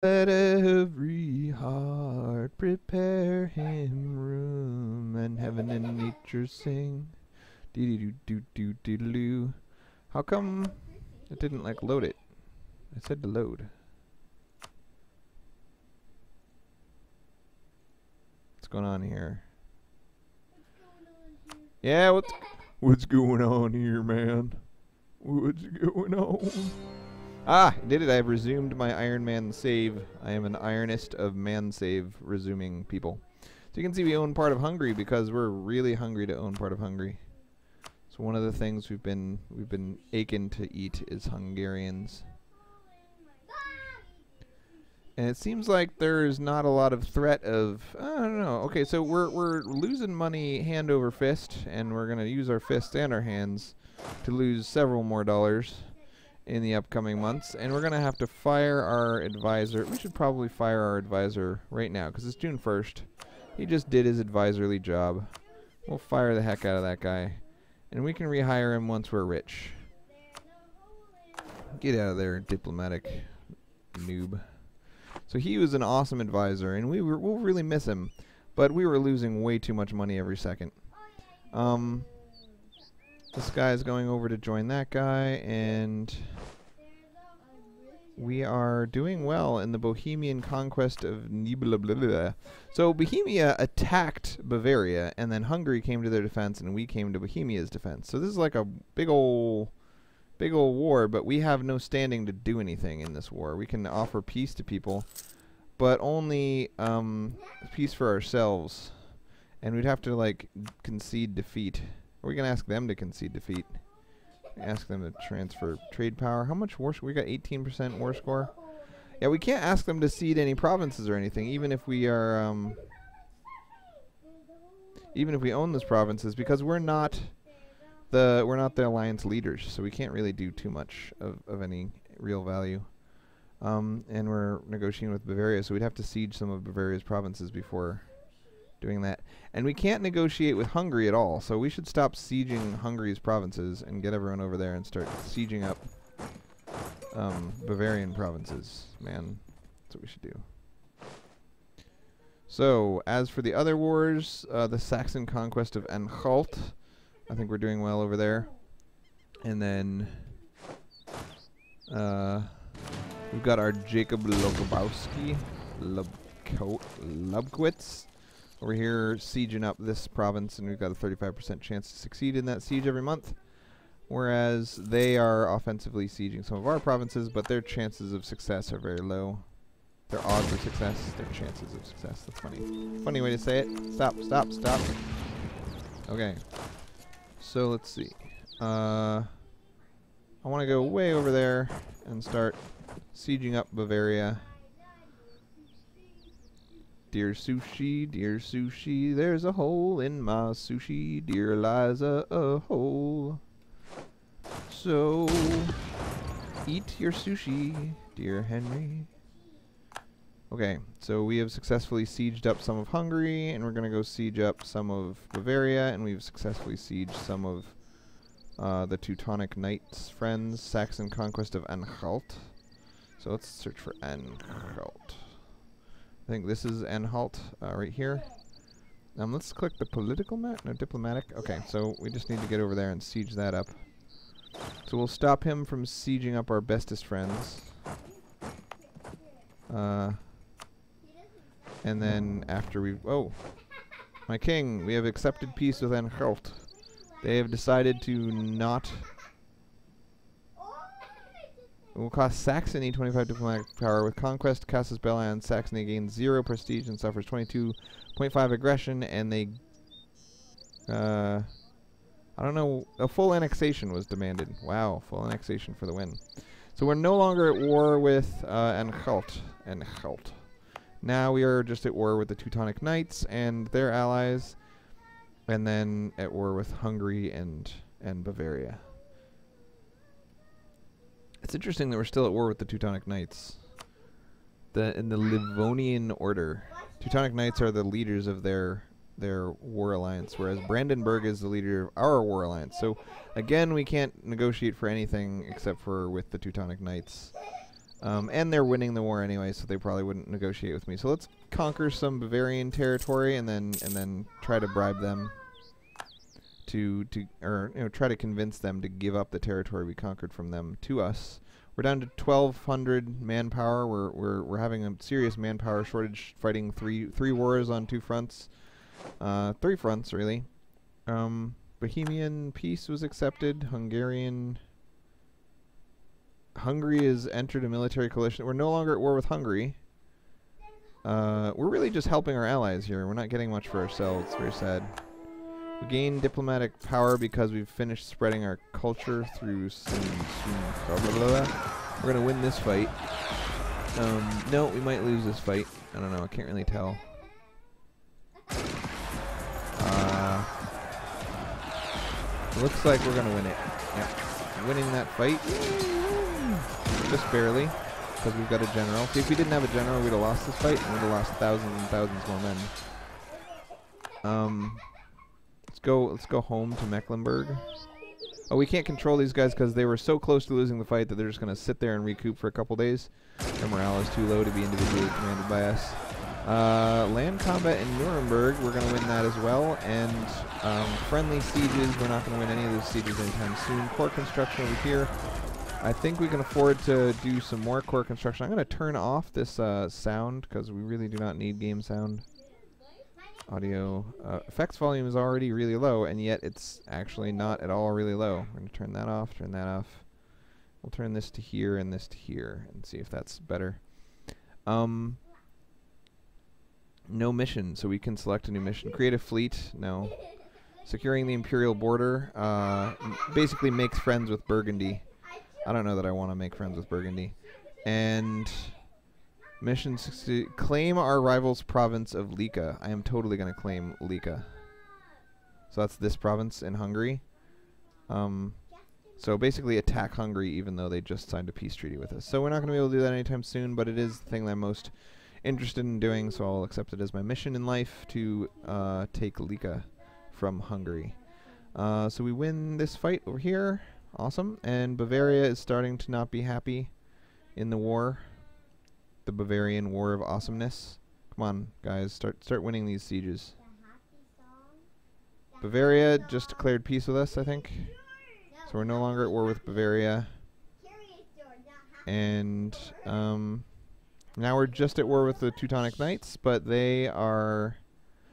Let every heart prepare him room, and heaven and nature sing. Dee doo doo doo doo doo. How come it didn't like load it? I said to load. What's going on here? Yeah, what's going on here, man? What's going on? Ah, I did it. I've resumed my Iron Man save. I am an ironist of man save resuming people. So you can see we own part of Hungary because we're really hungry to own part of Hungary. So one of the things we've been aching to eat is Hungarians. And it seems like there's not a lot of threat of, I don't know. Okay, so we're losing money hand over fist, and we're going to use our fists and our hands to lose several more dollars in the upcoming months, and we're going to have to fire our advisor. We should probably fire our advisor right now because it's June 1st. He just did his advisory job. We'll fire the heck out of that guy, and we can rehire him once we're rich. Get out of there, diplomatic noob. So he was an awesome advisor, and we'll really miss him, but we were losing way too much money every second. This guy's going over to join that guy, and we are doing well in the Bohemian conquest of Nibelungenliga. So Bohemia attacked Bavaria, and then Hungary came to their defense, and we came to Bohemia's defense. So this is like a big ol' war, but we have no standing to do anything in this war. We can offer peace to people, but only peace for ourselves, and we'd have to like concede defeat. Or we can ask them to concede defeat. Ask them to transfer trade power. How much war score? We got 18% war score. Yeah, we can't ask them to cede any provinces or anything, even if we are, even if we own those provinces, because we're not the alliance leaders, so we can't really do too much of any real value. And we're negotiating with Bavaria, so we'd have to siege some of Bavaria's provinces before doing that. And we can't negotiate with Hungary at all, so we should stop sieging Hungary's provinces and get everyone over there and start sieging up Bavarian provinces. Man, that's what we should do. So, as for the other wars, the Saxon conquest of Anhalt, I think we're doing well over there. And then we've got our Jacob Lubkowski, Lubkowitz, over here sieging up this province, and we've got a 35% chance to succeed in that siege every month, whereas they are offensively sieging some of our provinces, but their chances of success are very low. Their odds of success, their chances of success. That's funny. Funny way to say it. Stop, stop, stop. Okay. So let's see. I want to go way over there and start sieging up Bavaria. Dear sushi, there's a hole in my sushi. Dear Eliza, a hole. So, eat your sushi, dear Henry. Okay, so we have successfully sieged up some of Hungary, and we're going to go siege up some of Bavaria, and we've successfully sieged some of the Teutonic Knights' friends, Saxon conquest of Anhalt. So let's search for Anhalt. I think this is Anhalt right here. Let's click the political map. No, diplomatic. Okay, so we just need to get over there and siege that up. So we'll stop him from sieging up our bestest friends. And then after we... Oh! My king! We have accepted peace with Anhalt. They have decided to not... It will cost Saxony 25 diplomatic power. With conquest, Casus Belli on Saxony gains 0 prestige and suffers 22.5 aggression, and they... I don't know. A full annexation was demanded. Wow, full annexation for the win. So we're no longer at war with Anhalt. Now we are just at war with the Teutonic Knights and their allies, and then at war with Hungary and Bavaria. It's interesting that we're still at war with the Teutonic Knights. In the Livonian Order. Teutonic Knights are the leaders of their war alliance, whereas Brandenburg is the leader of our war alliance. So, again, we can't negotiate for anything except for with the Teutonic Knights. And they're winning the war anyway, so they probably wouldn't negotiate with me. So let's conquer some Bavarian territory and then try to bribe them or try to convince them to give up the territory we conquered from them to us. We're down to 1,200 manpower. We're having a serious manpower shortage, fighting three wars on 2 fronts, 3 fronts really. Bohemian peace was accepted. Hungary has entered a military coalition. We're no longer at war with Hungary. We're really just helping our allies here. We're not getting much for ourselves. It's very sad. We gain diplomatic power because we've finished spreading our culture through blah, blah, blah, blah. We're going to win this fight. No, we might lose this fight. I don't know. I can't really tell. Looks like we're going to win it. Yeah. Winning that fight. Just barely, because we've got a general. See, if we didn't have a general, we'd have lost this fight, and we'd have lost thousands and thousands more men. Let's go home to Mecklenburg. Oh, we can't control these guys because they were so close to losing the fight that they're just going to sit there and recoup for a couple days. Their morale is too low to be individually commanded by us. Land combat in Nuremberg, we're going to win that as well. And friendly sieges, we're not going to win any of those sieges anytime soon. Core construction over here. I think we can afford to do some more core construction. I'm going to turn off this sound because we really do not need game sound. Audio effects volume is already really low, and yet it's actually not at all really low. We're going to turn that off, turn that off. We'll turn this to here and this to here and see if that's better. No mission, so we can select a new mission. Create a fleet, no. Securing the imperial border basically makes friends with Burgundy. I don't know that I want to make friends with Burgundy. And mission claim our rival's province of Lika. I am totally going to claim Lika. So that's this province in Hungary. So basically attack Hungary even though they just signed a peace treaty with us. So we're not going to be able to do that anytime soon, but it is the thing that I'm most interested in doing, so I'll accept it as my mission in life to take Lika from Hungary. So we win this fight over here. Awesome. And Bavaria is starting to not be happy in the war. The Bavarian War of Awesomeness. Come on, guys, start winning these sieges. Bavaria just declared peace with us, I think. So we're no longer at war with Bavaria. And now we're just at war with the Teutonic Knights, but they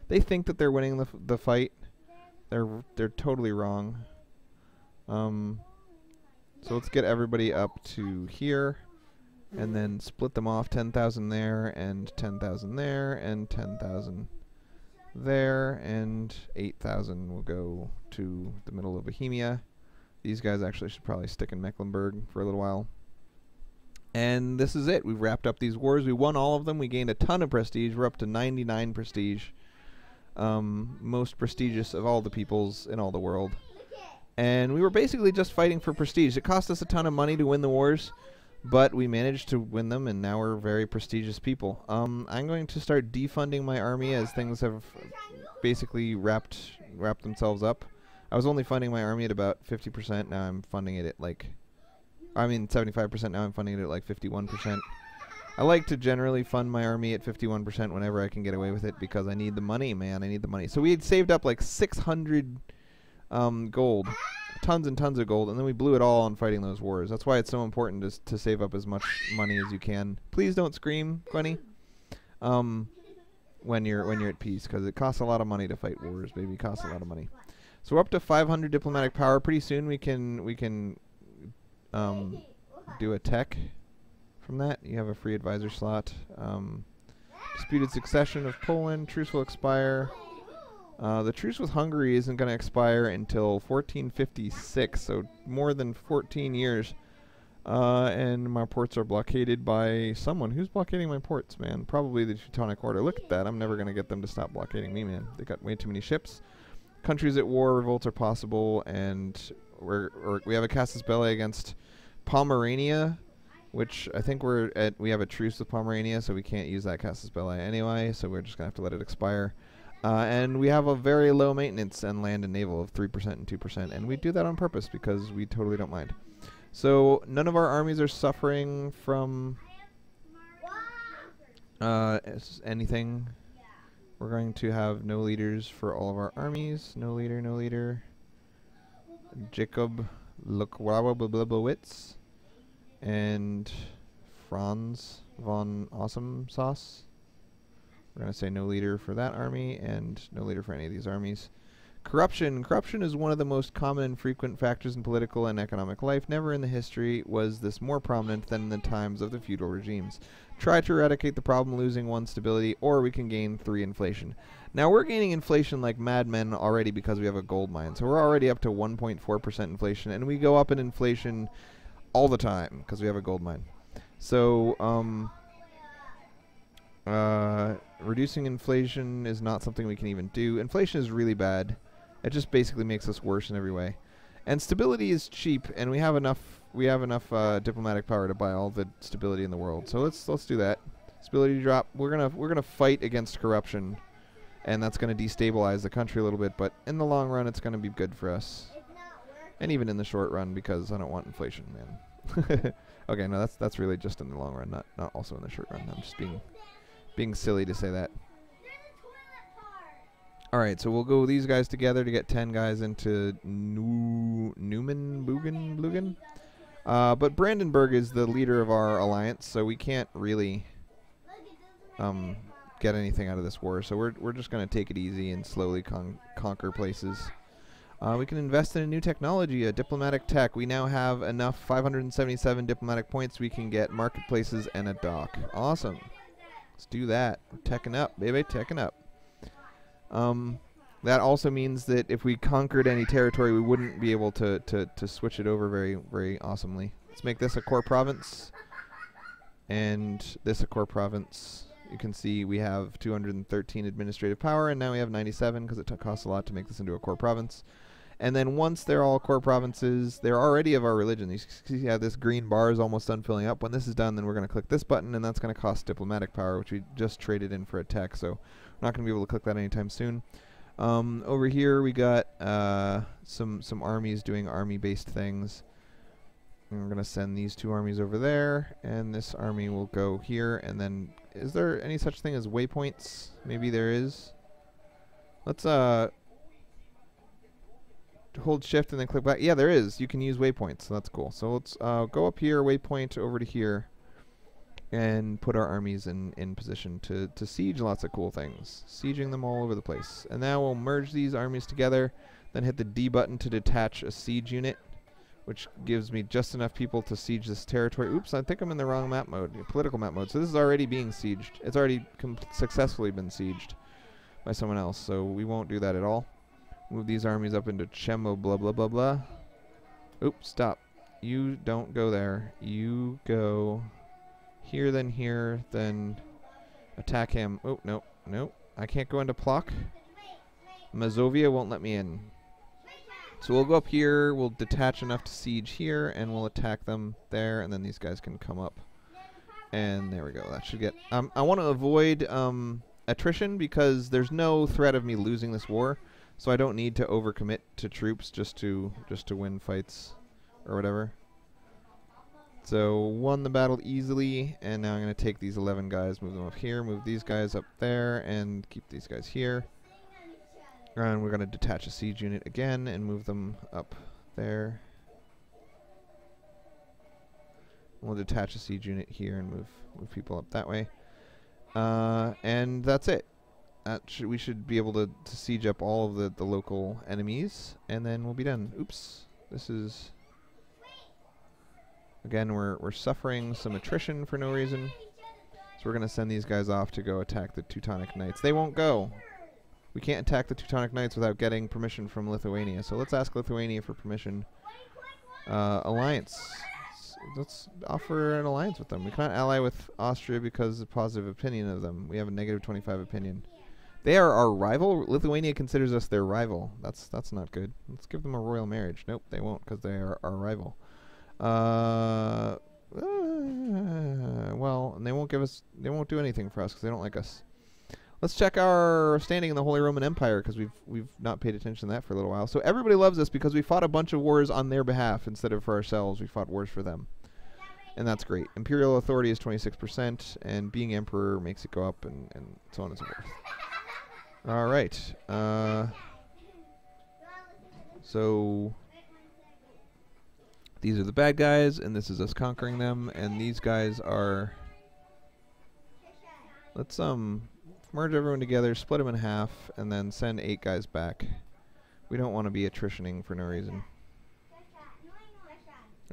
think that they're winning the fight. They're totally wrong. So let's get everybody up to here, and then split them off. 10,000 there, and 10,000 there, and 10,000 there, and 8,000 will go to the middle of Bohemia. These guys actually should probably stick in Mecklenburg for a little while. And this is it. We've wrapped up these wars. We won all of them. We gained a ton of prestige. We're up to 99 prestige. Most prestigious of all the peoples in all the world. And we were basically just fighting for prestige. It cost us a ton of money to win the wars, but we managed to win them, and now we're very prestigious people. I'm going to start defunding my army as things have basically wrapped themselves up. I was only funding my army at about 50%. Now I'm funding it at 75%. Now I'm funding it at like 51%. I like to generally fund my army at 51% whenever I can get away with it because I need the money, man. I need the money. So we had saved up like 600 gold, tons and tons of gold, and then we blew it all on fighting those wars. That's why it's so important to save up as much money as you can. Please don't scream, Gwenny. When you're at peace, because it costs a lot of money to fight wars, baby. It costs a lot of money. So we're up to 500 diplomatic power. Pretty soon we can do a tech from that. You have a free advisor slot. Disputed succession of Poland. Truce will expire. The truce with Hungary isn't going to expire until 1456, so more than 14 years. And my ports are blockaded by someone. Who's blockading my ports, man? Probably the Teutonic Order. Look at that. I'm never going to get them to stop blockading me, man. They got way too many ships. Countries at war, revolts are possible, and we have a casus belli against Pomerania, which I think we have a truce with Pomerania, so we can't use that casus belli anyway, so we're just going to have to let it expire. And we have a very low maintenance and land and naval of 3% and 2%, and we do that on purpose because we totally don't mind. So none of our armies are suffering from anything. We're going to have no leaders for all of our armies. No leader, no leader. Jacob Lukwawabababowitz and Franz von Awesome Sauce. We're going to say no leader for that army and no leader for any of these armies. Corruption. Corruption is one of the most common and frequent factors in political and economic life. Never in the history was this more prominent than in the times of the feudal regimes. Try to eradicate the problem, losing 1 stability, or we can gain 3 inflation. Now we're gaining inflation like madmen already because we have a gold mine. So we're already up to 1.4% inflation, and we go up in inflation all the time because we have a gold mine. So, reducing inflation is not something we can even do. Inflation is really bad. It just basically makes us worse in every way. And stability is cheap, and we have enough diplomatic power to buy all the stability in the world. So let's do that. Stability drop. We're gonna fight against corruption, and that's gonna destabilize the country a little bit. But in the long run, it's gonna be good for us, and even in the short run, because I don't want inflation, man. Okay, no, that's really just in the long run, not also in the short run. I'm just being silly to say that. Alright, so we'll go these guys together to get 10 guys into Blugen. But Brandenburg is the leader of our alliance, so we can't really get anything out of this war. So we're just going to take it easy and slowly conquer places. We can invest in a new technology, a diplomatic tech. We now have enough 577 diplomatic points. We can get marketplaces and a dock. Awesome. Let's do that. We're teching up, baby, teching up. That also means that if we conquered any territory, we wouldn't be able to switch it over very, very awesomely. Let's make this a core province, and this a core province. You can see we have 213 administrative power, and now we have 97 because it costs a lot to make this into a core province. And then once they're all core provinces, they're already of our religion. You see how this green bar is almost done filling up. When this is done, then we're going to click this button, and that's going to cost diplomatic power, which we just traded in for a tech, so we're not going to be able to click that anytime soon. Over here, we got some armies doing army-based things. And we're going to send these 2 armies over there, and this army will go here, and then is there any such thing as waypoints? Maybe there is. Let's hold shift and then click back. Yeah, there is. You can use waypoints, so that's cool. So let's go up here, waypoint over to here, and put our armies in position to siege lots of cool things. Sieging them all over the place. And now we'll merge these armies together, then hit the D button to detach a siege unit, which gives me just enough people to siege this territory. Oops, I think I'm in the wrong map mode, political map mode. So this is already being sieged. It's already successfully been sieged by someone else, so we won't do that at all. Move these armies up into Chemo blah blah blah blah. Oops, stop. You don't go there. You go here, then attack him. Oh, no, no. I can't go into Plock. Mazovia won't let me in. So we'll go up here, we'll detach enough to siege here, and we'll attack them there, and then these guys can come up. And there we go. That should get... I want to avoid attrition because there's no threat of me losing this war. So I don't need to overcommit to troops just to win fights or whatever. So won the battle easily, and now I'm going to take these 11 guys, move them up here, move these guys up there, and keep these guys here. And we're going to detach a siege unit again and move them up there. We'll detach a siege unit here and move people up that way. And that's it. We should be able to siege up all of the local enemies, and then we'll be done. Oops. This is... Again, we're suffering some attrition for no reason. So we're going to send these guys off to go attack the Teutonic Knights. They won't go. We can't attack the Teutonic Knights without getting permission from Lithuania. So let's ask Lithuania for permission. Alliance. Let's offer an alliance with them. We cannot ally with Austria because of positive opinion of them. We have a negative 25 opinion. They are our rival. Lithuania considers us their rival. That's not good. Let's give them a royal marriage. Nope, they won't because they are our rival. Well, and they won't give us. They won't do anything for us because they don't like us. Let's check our standing in the Holy Roman Empire, because we've not paid attention to that for a little while. So everybody loves us because we fought a bunch of wars on their behalf instead of for ourselves. We fought wars for them. And that's great. Imperial authority is 26%, and being emperor makes it go up, and so on and so forth. All right. So these are the bad guys, and this is us conquering them, and these guys are... Let's merge everyone together, split them in half, and then send 8 guys back. We don't want to be attritioning for no reason.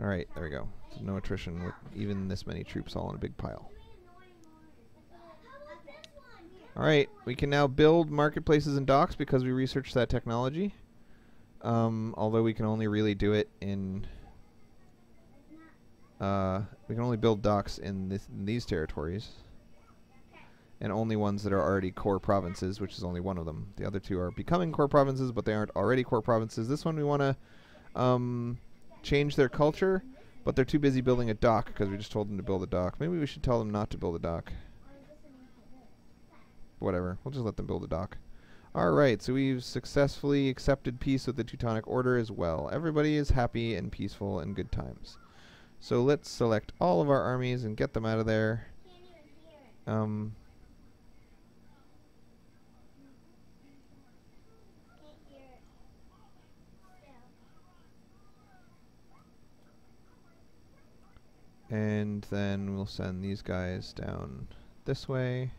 Alright, there we go. So no attrition with even this many troops all in a big pile. Alright, we can now build marketplaces and docks because we researched that technology. Although we can only really do it in... we can only build docks in these territories. And only ones that are already core provinces, which is only one of them. The other 2 are becoming core provinces, but they aren't already core provinces. This one we want to change their culture, but they're too busy building a dock because we just told them to build a dock. Maybe we should tell them not to build a dock. Whatever. We'll just let them build a dock. Alright, so we've successfully accepted peace with the Teutonic Order as well. Everybody is happy and peaceful and good times. So let's select all of our armies and get them out of there. And then we'll send these guys down this way.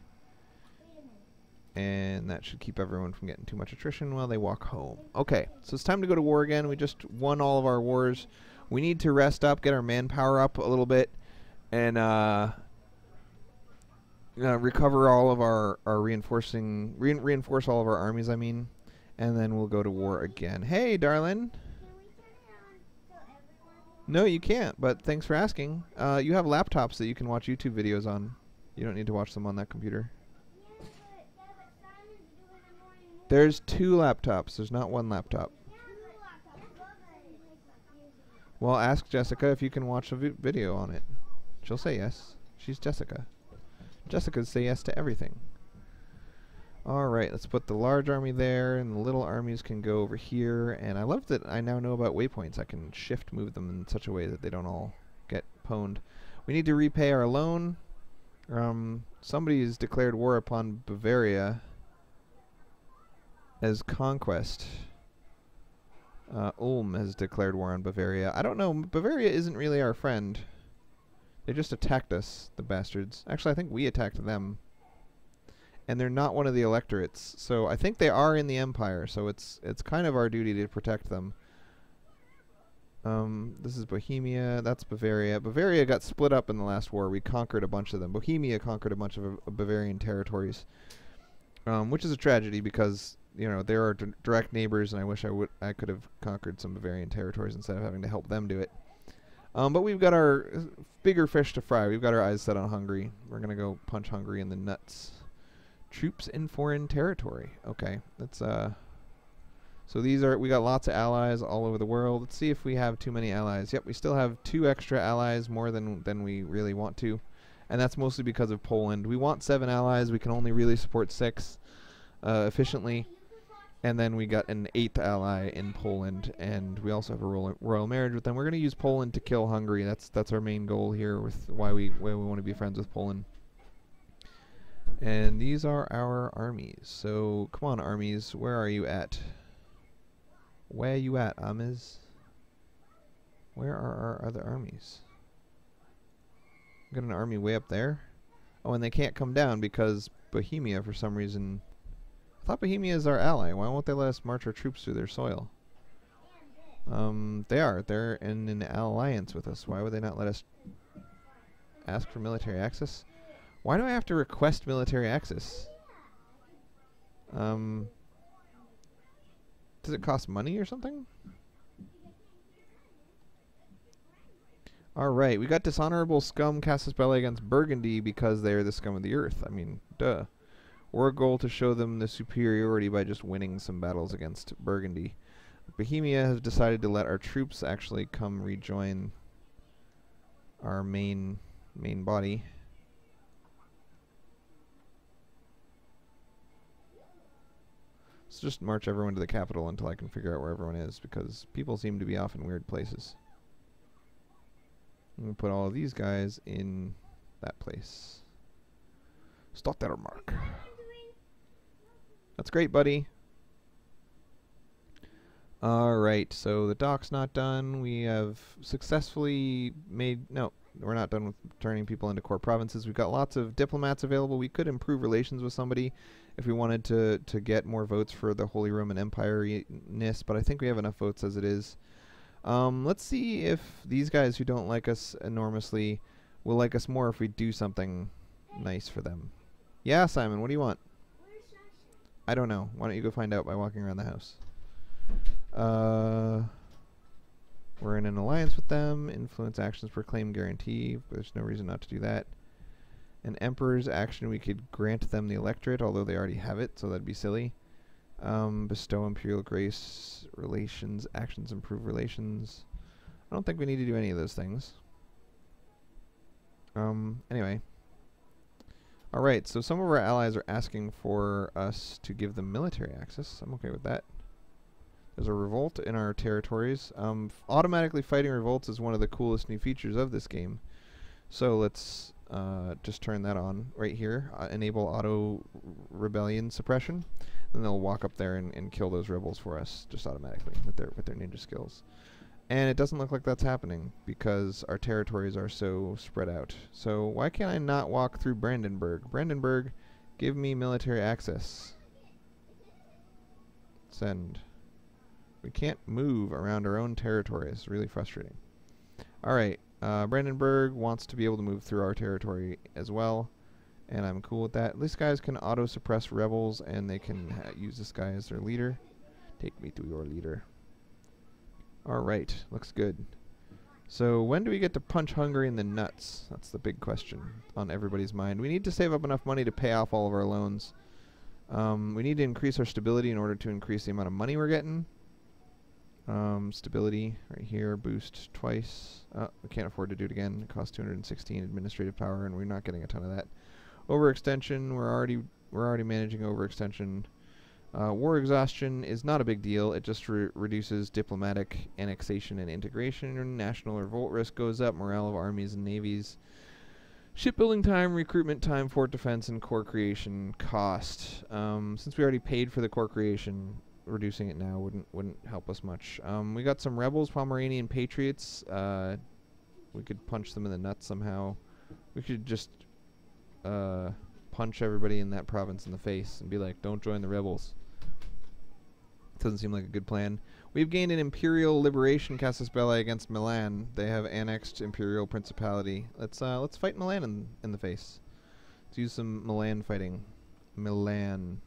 And that should keep everyone from getting too much attrition while they walk home. Okay, so it's time to go to war again. We just won all of our wars. We need to rest up, get our manpower up a little bit, and recover all of our reinforce all of our armies, I mean. And then we'll go to war again. Hey, darling. No, you can't, but thanks for asking. You have laptops that you can watch YouTube videos on. You don't need to watch them on that computer. There's 2 laptops. There's not 1 laptop. Well, ask Jessica if you can watch a video on it. She'll say yes. She's Jessica. Jessica's say yes to everything. Alright, let's put the large army there, and the little armies can go over here. And I love that I now know about waypoints. I can shift move them in such a way that they don't all get pwned. We need to repay our loan. Somebody's declared war upon Bavaria as conquest. Ulm has declared war on Bavaria. I don't know. Bavaria isn't really our friend. They just attacked us, the bastards. Actually, I think we attacked them. And they're not one of the electorates, so I think they are in the Empire, so it's kind of our duty to protect them. This is Bohemia, that's Bavaria. Bavaria got split up in the last war. We conquered a bunch of them. Bohemia conquered a bunch of Bavarian territories, which is a tragedy because, you know, they are direct neighbors, and I wish I could have conquered some Bavarian territories instead of having to help them do it. But we've got our bigger fish to fry. We've got our eyes set on Hungary. We're going to go punch Hungary in the nuts. Troops in foreign territory. Okay, that's so we got lots of allies all over the world. Let's see if we have too many allies. Yep, we still have 2 extra allies, more than we really want to, and that's mostly because of Poland. We want 7 allies. We can only really support 6 efficiently, and then we got an 8th ally in Poland, and we also have a royal marriage with them. We're going to use Poland to kill Hungary. That's our main goal here with why we want to be friends with Poland. And these are our armies. So, come on, armies. Where are you at? Where are you at, armies? Where are our other armies? We've got an army way up there. Oh, and they can't come down because Bohemia, for some reason... I thought Bohemia is our ally. Why won't they let us march our troops through their soil? They are. They're in an alliance with us. Why would they not let us ask for military access? Why do I have to request military access? Does it cost money or something? Alright, we got dishonorable scum Casus Belli against Burgundy because they are the scum of the earth. I mean, duh. Or a goal to show them the superiority by just winning some battles against Burgundy. Bohemia has decided to let our troops actually come rejoin our main body. just march everyone to the capital until I can figure out where everyone is, because people seem to be off in weird places. I'm going to put all of these guys in that place. Stottermark. That's great, buddy. Alright, so the dock's not done. We have successfully made... No, we're not done with turning people into core provinces. We've got lots of diplomats available. We could improve relations with somebody if we wanted to get more votes for the Holy Roman Empire-ness, but I think we have enough votes as it is. Let's see if these guys who don't like us enormously will like us more if we do something nice for them. Yeah, Simon, what do you want? I don't know. Why don't you go find out by walking around the house? We're in an alliance with them. Influence actions proclaim guarantee. There's no reason not to do that. An emperor's action, we could grant them the electorate, although they already have it, so that'd be silly. Bestow imperial grace, relations, actions improve relations. I don't think we need to do any of those things. Anyway. Alright, so some of our allies are asking for us to give them military access. I'm okay with that. There's a revolt in our territories. Automatically fighting revolts is one of the coolest new features of this game. So let's just turn that on right here. Enable auto rebellion suppression. And they'll walk up there and kill those rebels for us just automatically with their ninja skills. And it doesn't look like that's happening because our territories are so spread out. So why can't I not walk through Brandenburg? Brandenburg, give me military access. Send. We can't move around our own territory. It's really frustrating. Alright, Brandenburg wants to be able to move through our territory as well. And I'm cool with that. These guys can auto-suppress rebels, and they can use this guy as their leader. Take me to your leader. Alright, looks good. So when do we get to punch Hungary in the nuts? That's the big question on everybody's mind. We need to save up enough money to pay off all of our loans. We need to increase our stability in order to increase the amount of money we're getting. Stability right here, boost twice. We can't afford to do it again. It costs 216 administrative power, and we're not getting a ton of that. Overextension, we're already managing overextension. War exhaustion is not a big deal. It just reduces diplomatic annexation and integration. National revolt risk goes up. Morale of armies and navies. Shipbuilding time, recruitment time, fort defense, and core creation cost. Since we already paid for the core creation, reducing it now wouldn't help us much. We got some rebels, Pomeranian patriots. We could punch them in the nuts somehow. We could just punch everybody in that province in the face and be like, don't join the rebels. Doesn't seem like a good plan. We've gained an imperial liberation casus belli against Milan. They have annexed imperial principality. Let's fight Milan in the face. Let's use some Milan fighting. Milan,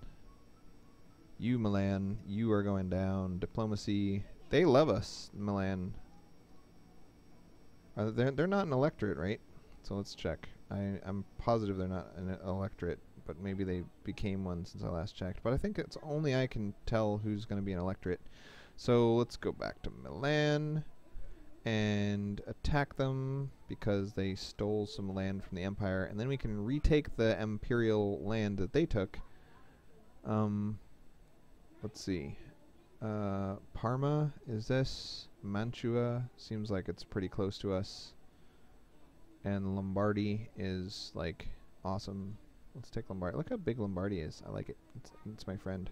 you are going down. Diplomacy. They love us, Milan. They're not an electorate, right? So let's check. I'm positive they're not an electorate, but maybe they became one since I last checked. But I think it's only I can tell who's going to be an electorate. So let's go back to Milan and attack them because they stole some land from the empire, and then we can retake the imperial land that they took. Let's see. Parma, is this? Mantua seems like it's pretty close to us. And Lombardy is like awesome. Let's take Lombardy. Look how big Lombardy is. I like it. It's my friend.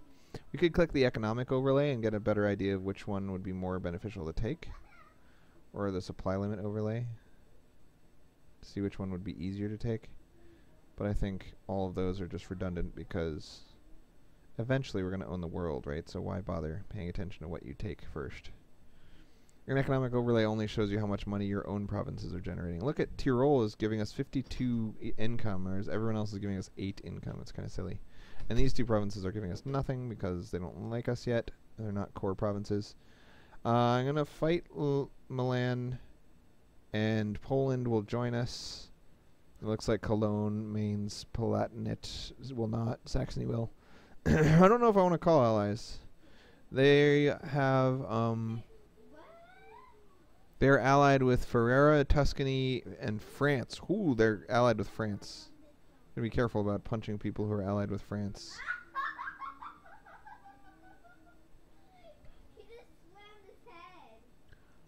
We could click the economic overlay and get a better idea of which one would be more beneficial to take. Or the supply limit overlay. See which one would be easier to take. But I think all of those are just redundant because eventually we're going to own the world, right? So why bother paying attention to what you take first? An economic overlay only shows you how much money your own provinces are generating. Look at Tyrol is giving us 52 income, whereas everyone else is giving us 8 income. It's kind of silly. And these two provinces are giving us nothing because they don't like us yet. They're not core provinces. I'm going to fight Milan, and Poland will join us. It looks like Cologne, Mainz, Palatinate will not. Saxony will. I don't know if I want to call allies. They have... They're allied with Ferrara, Tuscany, and France. Ooh, they're allied with France. Gotta be careful about punching people who are allied with France.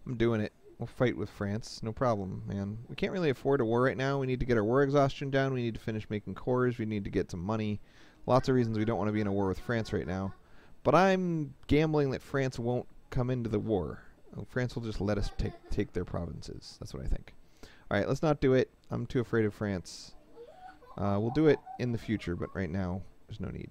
I'm doing it. We'll fight with France. No problem, man. We can't really afford a war right now. We need to get our war exhaustion down. We need to finish making cores. We need to get some money. Lots of reasons we don't want to be in a war with France right now. But I'm gambling that France won't come into the war. France will just let us take their provinces. That's what I think. Alright, let's not do it. I'm too afraid of France. We'll do it in the future, but right now, there's no need.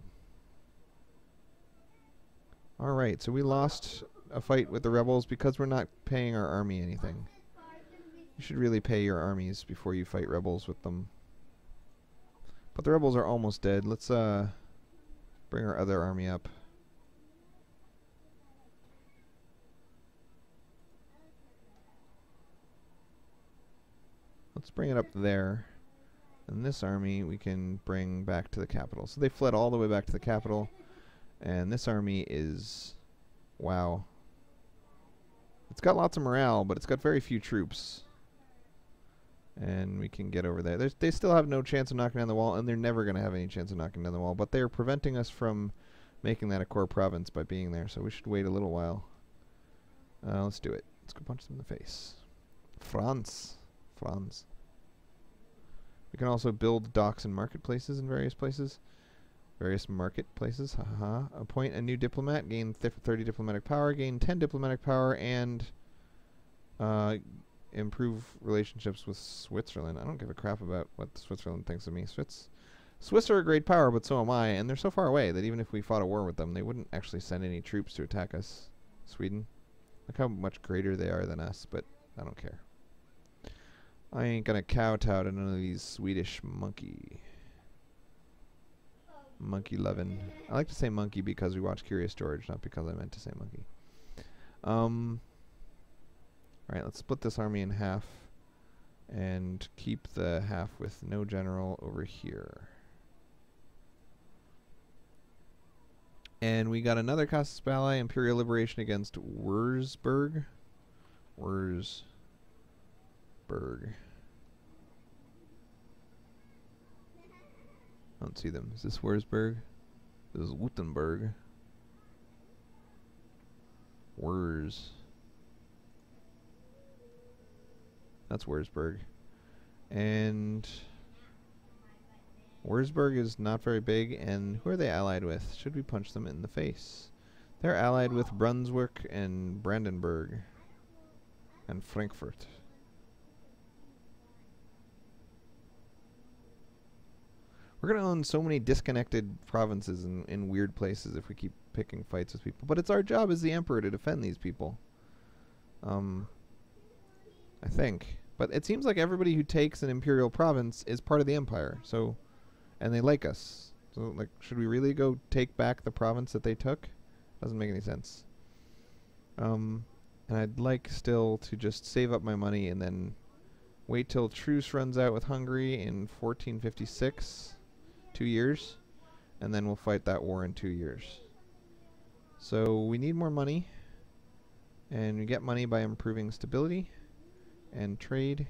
Alright, so we lost a fight with the rebels because we're not paying our army anything. You should really pay your armies before you fight rebels with them. But the rebels are almost dead. Let's bring our other army up. Let's bring it up there. And this army we can bring back to the capital. So they fled all the way back to the capital. And this army is... wow. It's got lots of morale, but it's got very few troops. And we can get over there. They still have no chance of knocking down the wall, and they're never going to have any chance of knocking down the wall. But they're preventing us from making that a core province by being there. So we should wait a little while. Let's do it. Let's go punch them in the face. France. France. We can also build docks and marketplaces in various places. Various marketplaces, haha. Appoint a new diplomat, gain 30 diplomatic power, gain 10 diplomatic power, and improve relationships with Switzerland. I don't give a crap about what Switzerland thinks of me. Swiss are a great power, but so am I, and they're so far away that even if we fought a war with them, they wouldn't actually send any troops to attack us. Sweden. Look how much greater they are than us, but I don't care. I ain't gonna kowtow to none of these Swedish monkey lovin'. I like to say monkey because we watch Curious George, not because I meant to say monkey. Alright, let's split this army in half and keep the half with no general over here. And we got another Casas ally, Imperial Liberation against Wurzburg. Wurzburg. I don't see them. Is this Wurzburg? This is Württemberg. Wurz. That's Wurzburg. And Wurzburg is not very big. And who are they allied with? Should we punch them in the face? They're allied with Brunswick and Brandenburg and Frankfurt. We're going to own so many disconnected provinces in weird places if we keep picking fights with people. But it's our job as the emperor to defend these people. I think. But it seems like everybody who takes an imperial province is part of the empire. So, and they like us. So, like, should we really go take back the province that they took? Doesn't make any sense. And I'd like still to just save up my money and then wait till truce runs out with Hungary in 1456. 2 years, and then we'll fight that war in 2 years. So we need more money, and we get money by improving stability and trade.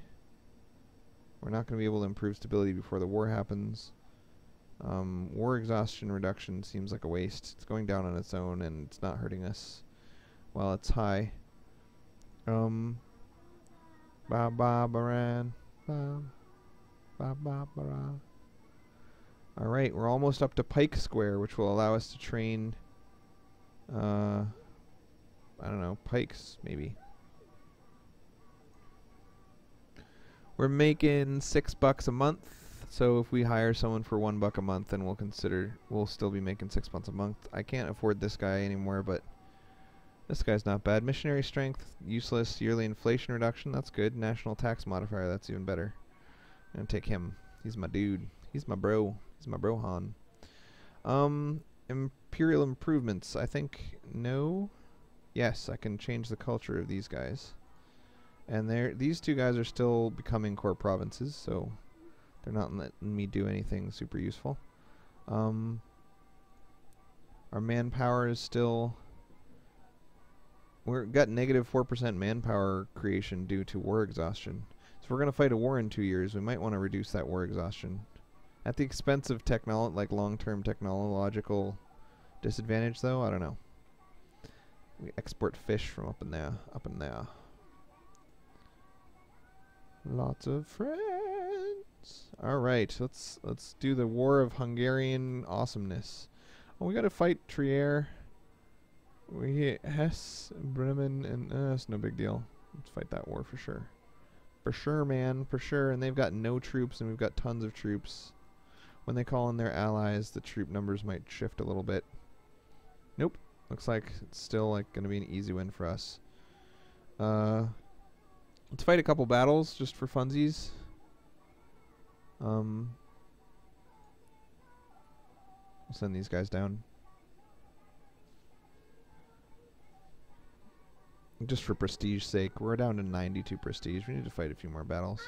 We're not going to be able to improve stability before the war happens. War exhaustion reduction seems like a waste. It's going down on its own, and it's not hurting us while it's high. Ba-ba-baran, ba-ba-baran. Alright, we're almost up to Pike Square, which will allow us to train, I don't know, pikes, maybe. We're making $6 a month, so if we hire someone for $1 a month, then we'll still be making $6 a month. I can't afford this guy anymore, but this guy's not bad. Missionary strength, useless. Yearly inflation reduction, that's good. National tax modifier, that's even better. I'm gonna take him. He's my dude. He's my bro. He's my brohan. Imperial improvements. I think no. Yes, I can change the culture of these guys. And these two guys are still becoming core provinces, so they're not letting me do anything super useful. Our manpower is still... We've got negative 4% manpower creation due to war exhaustion. So if we're going to fight a war in 2 years, we might want to reduce that war exhaustion. At the expense of like long-term technological disadvantage, though, I don't know. We export fish from up in there. Lots of friends. All right, let's do the War of Hungarian Awesomeness. Oh, we gotta fight Trier. We hit Hesse, Bremen, and it's no big deal. Let's fight that war for sure. For sure, man, for sure. And they've got no troops, and we've got tons of troops. When they call in their allies, the troop numbers might shift a little bit. Nope. Looks like it's still like gonna be an easy win for us. Let's fight a couple battles just for funsies. We'll send these guys down. Just for prestige sake. We're down to 92 prestige. We need to fight a few more battles.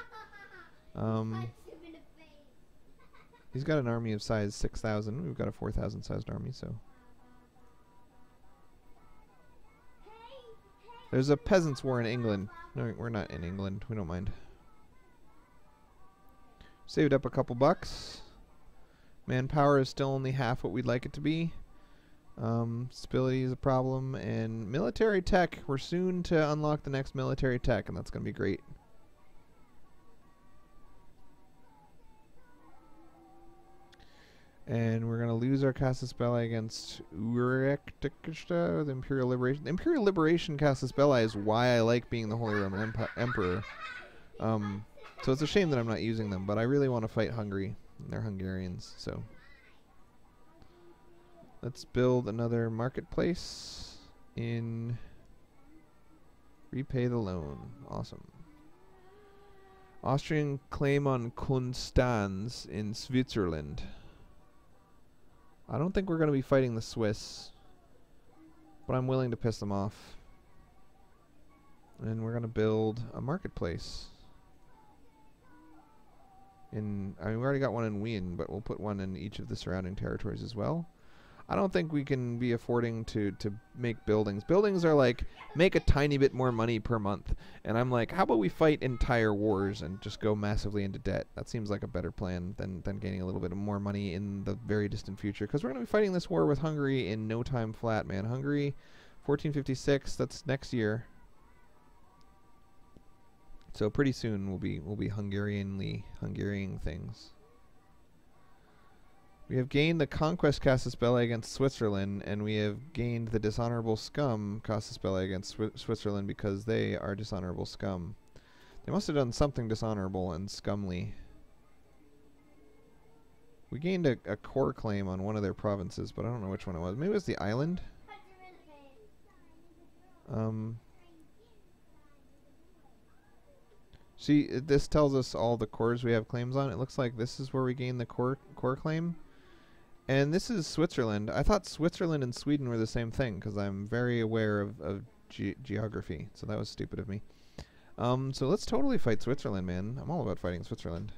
He's got an army of size 6,000. We've got a 4,000 sized army, so. There's a peasants' war in England. No, we're not in England. We don't mind. Saved up a couple bucks. Manpower is still only half what we'd like it to be. Stability is a problem. And military tech. We're soon to unlock the next military tech, and that's going to be great. And we're going to lose our Casus Belli against Urektikishta, the Imperial Liberation. The Imperial Liberation Casus Belli is why I like being the Holy Roman Emperor. So it's a shame that I'm not using them, but I really want to fight Hungary. And they're Hungarians, so. Let's build another marketplace in repay the loan. Awesome. Austrian claim on Konstanz in Switzerland. I don't think we're going to be fighting the Swiss, but I'm willing to piss them off. And we're going to build a marketplace. I mean, we already got one in Wien, but we'll put one in each of the surrounding territories as well. I don't think we can be affording to make buildings. Buildings are like, make a tiny bit more money per month. And I'm like, how about we fight entire wars and just go massively into debt? That seems like a better plan than gaining a little bit more money in the very distant future. Because we're going to be fighting this war with Hungary in no time flat, man. Hungary, 1456, that's next year. So pretty soon we'll be Hungarian things. We have gained the Conquest Casus Belli against Switzerland, and we have gained the Dishonorable Scum Casus Belli against Switzerland because they are dishonorable scum. They must have done something dishonorable and scumly. We gained a core claim on one of their provinces, but I don't know which one it was. Maybe it was the island? See, this tells us all the cores we have claims on. It looks like this is where we gained the core claim. And this is Switzerland. I thought Switzerland and Sweden were the same thing because I'm very aware of geography. So that was stupid of me. So let's totally fight Switzerland, man. I'm all about fighting Switzerland.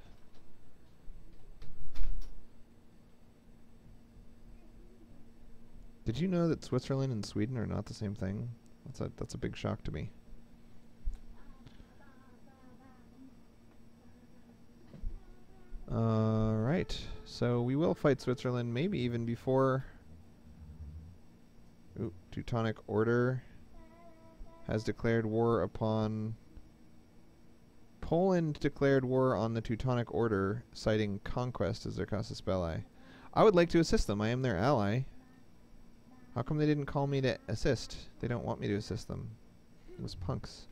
Did you know that Switzerland and Sweden are not the same thing? That's a big shock to me. Alright, so we will fight Switzerland maybe even before Teutonic Order has declared war upon Poland declared war on the Teutonic Order, citing conquest as their casus belli. I would like to assist them. I am their ally. How come they didn't call me to assist? They don't want me to assist them. It was punks.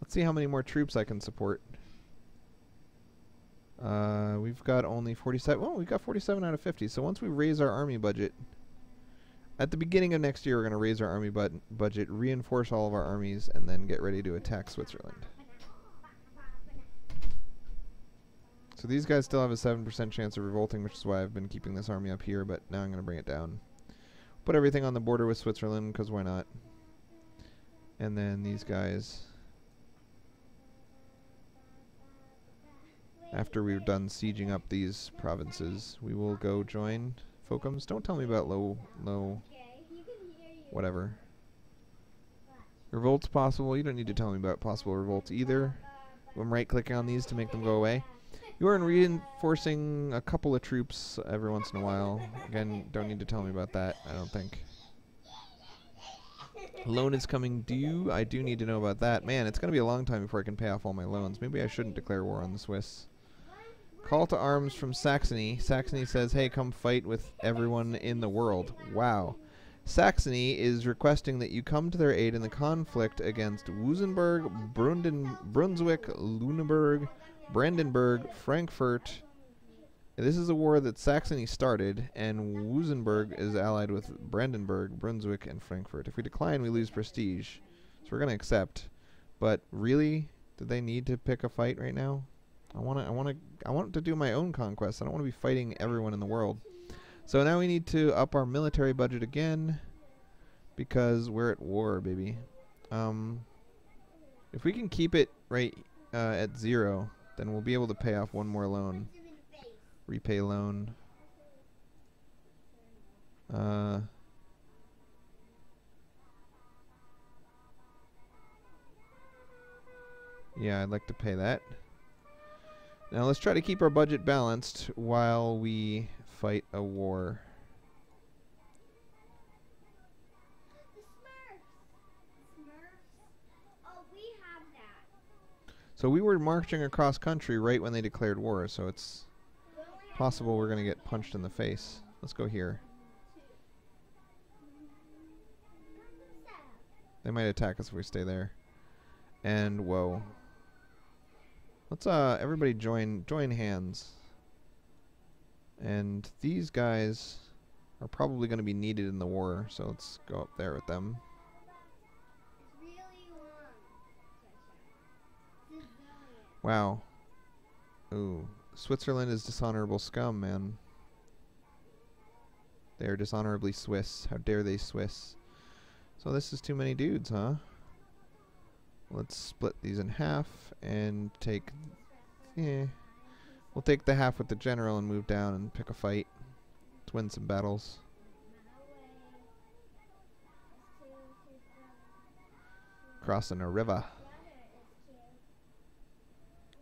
Let's see how many more troops I can support. We've got only 47. Oh, we've got 47 out of 50. So once we raise our army budget, at the beginning of next year, we're going to raise our army budget, reinforce all of our armies, and then get ready to attack Switzerland. So these guys still have a 7% chance of revolting, which is why I've been keeping this army up here, but now I'm going to bring it down. Put everything on the border with Switzerland, because why not? And then these guys, after we've done sieging up these provinces, we will go join Focums. Don't tell me about low, whatever. Revolts possible. You don't need to tell me about possible revolts either. I'm right-clicking on these to make them go away. You are reinforcing a couple of troops every once in a while. Again, don't need to tell me about that, I don't think. Loan is coming due. I do need to know about that. Man, it's going to be a long time before I can pay off all my loans. Maybe I shouldn't declare war on the Swiss. Call to arms from Saxony. Saxony says, hey, come fight with everyone in the world. Wow. Saxony is requesting that you come to their aid in the conflict against Wusenberg, Brunswick, Lüneburg, Brandenburg, Frankfurt. This is a war that Saxony started, and Wusenberg is allied with Brandenburg, Brunswick, and Frankfurt. If we decline, we lose prestige. So we're going to accept. But really, do they need to pick a fight right now? I want to do my own conquest. I don't want to be fighting everyone in the world. So now we need to up our military budget again because we're at war, baby. If we can keep it right at 0, then we'll be able to pay off one more loan. Repay loan. Yeah, I'd like to pay that. Now let's try to keep our budget balanced while we fight a war. So we were marching across country right when they declared war, so it's possible we're going to get punched in the face. Let's go here. They might attack us if we stay there. And whoa. Let's everybody join hands. And these guys are probably going to be needed in the war, so let's go up there with them. Wow. Ooh. Switzerland is dishonorable scum, man. They are dishonorably Swiss. How dare they Swiss? So this is too many dudes, huh? Let's split these in half and take... Yeah. We'll take the half with the general and move down and pick a fight. Let's win some battles. Crossing a river.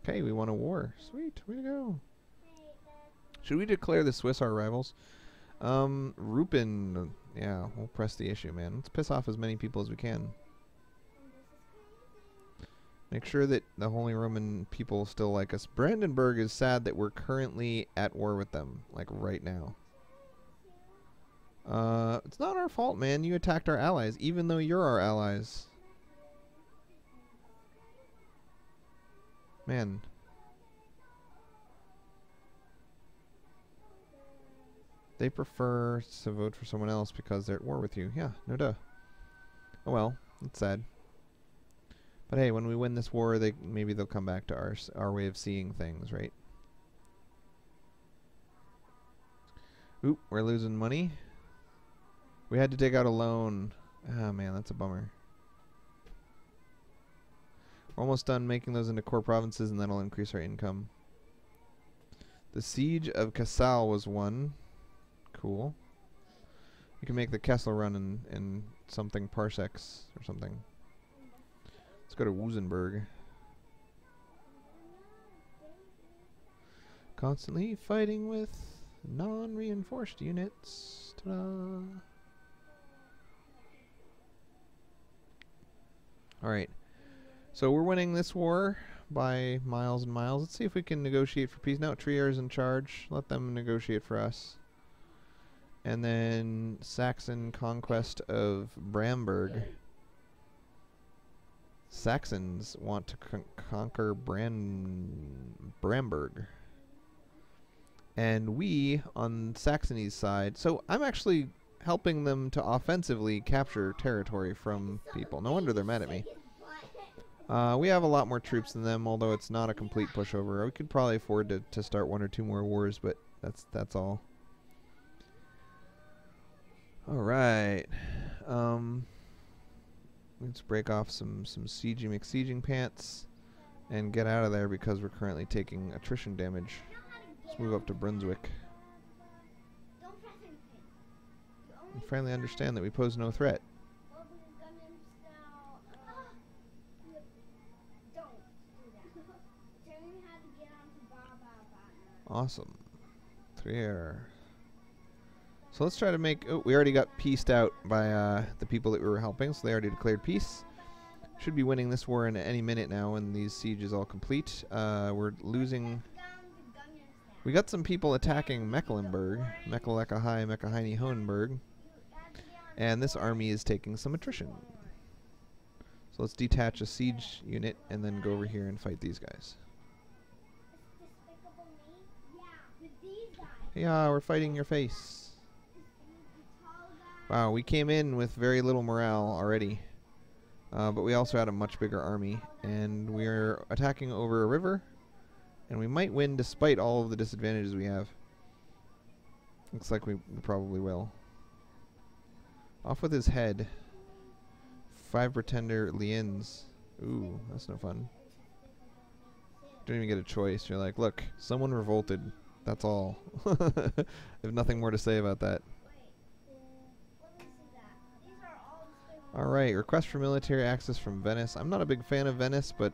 Okay, we won a war. Sweet, way to go. Should we declare the Swiss our rivals? Rupin, yeah, we'll press the issue, man. Let's piss off as many people as we can. Make sure that the Holy Roman people still like us. Brandenburg is sad that we're currently at war with them, like right now. It's not our fault, man. You attacked our allies, even though you're our allies. Man. They prefer to vote for someone else because they're at war with you. Yeah, no duh. Oh well, it's sad. But hey, when we win this war, maybe they'll come back to our way of seeing things, right? Oop, we're losing money. We had to take out a loan. Ah, man, that's a bummer. We're almost done making those into core provinces, and that'll increase our income. The siege of Kassel was won. Cool. We can make the Kessel run in something parsecs or something. Let's go to Wusenberg. Constantly fighting with non-reinforced units. Ta-da! Alright. So we're winning this war by miles and miles. Let's see if we can negotiate for peace. No, Trier is in charge. Let them negotiate for us. And then Saxon conquest of Bramberg. Saxons want to conquer Bramberg. And we, on Saxony's side... So I'm actually helping them to offensively capture territory from people. No wonder they're mad at me. We have a lot more troops than them, although it's not a complete pushover. We could probably afford to start 1 or 2 more wars, but that's all. Alright. Let's break off some sieging McSieging pants and get out of there because we're currently taking attrition damage. Let's move up to Brunswick. And finally understand that we pose no threat. Awesome. Trier. So let's try to make... Oh, we already got pieced out by the people that we were helping, so they already declared peace. Should be winning this war in any minute now when these sieges all complete. We're losing... We got some people attacking Mecklenburg. Mechelekahai, Mekaheini, Hohenberg. And this army is taking some attrition. So let's detach a siege unit and then go over here and fight these guys. Yeah, we're fighting your face. Wow, we came in with very little morale already. But we also had a much bigger army. And we're attacking over a river. And we might win despite all of the disadvantages we have. Looks like we probably will. Off with his head. 5 pretender Liens. Ooh, that's no fun. Don't even get a choice. You're like, look, someone revolted. That's all. I have nothing more to say about that. Alright, request for military access from Venice. I'm not a big fan of Venice, but